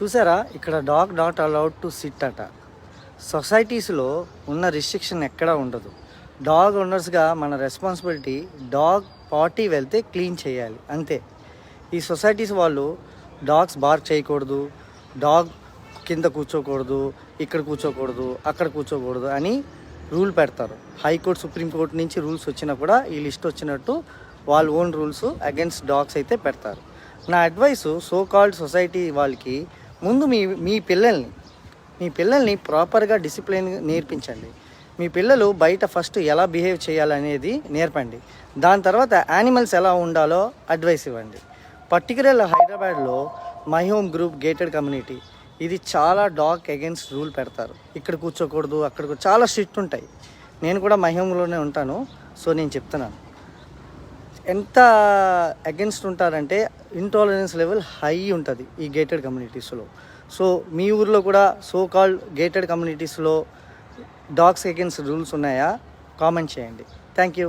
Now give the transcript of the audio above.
చూసారా, ఇక్కడ dog not allowed to SIT అట. సొసైటీస్లో ఉన్న రిస్ట్రిక్షన్ ఎక్కడా ఉండదు. డాగ్ ఓనర్స్గా మన రెస్పాన్సిబిలిటీ డాగ్ పార్టీ వెళ్తే క్లీన్ చేయాలి అంతే. ఈ సొసైటీస్ వాళ్ళు డాగ్స్ బార్క్ చేయకూడదు, డాగ్ కింద కూర్చోకూడదు, ఇక్కడ కూర్చోకూడదు, అక్కడ కూర్చోకూడదు అని రూల్ పెడతారు. హైకోర్టు, సుప్రీంకోర్టు నుంచి రూల్స్ వచ్చినా కూడా ఈ లిస్ట్ వచ్చినట్టు వాళ్ళ ఓన్ రూల్స్ అగైన్స్ డాగ్స్ అయితే పెడతారు. నా అడ్వైసు సో కాల్డ్ సొసైటీ వాళ్ళకి, ముందు మీ పిల్లల్ని ప్రాపర్గా డిసిప్లిన్ నేర్పించండి. మీ పిల్లలు బయట ఫస్ట్ ఎలా బిహేవ్ చేయాలనేది నేర్పండి. దాని తర్వాత యానిమల్స్ ఎలా ఉండాలో అడ్వైస్ ఇవ్వండి. పర్టికులర్ హైదరాబాద్లో my home group gated community, ఇది చాలా డాగ్ అగైన్స్ రూల్ పెడతారు. ఇక్కడ కూర్చోకూడదు, అక్కడ చాలా స్ట్రిక్ట్ ఉంటాయి. నేను కూడా మై హోమ్లోనే ఉంటాను, సో నేను చెప్తున్నాను. ఎంత అగెన్స్ట్ ఉంటారంటే ఇంటాలరెన్స్ లెవెల్ హై ఉంటుంది ఈ గేటెడ్ కమ్యూనిటీస్లో. సో మీ ఊర్లో కూడా సో కాల్డ్ గేటెడ్ కమ్యూనిటీస్లో డాగ్స్ అగెన్స్ట్ రూల్స్ ఉన్నాయా? కామెంట్ చేయండి. Thank you.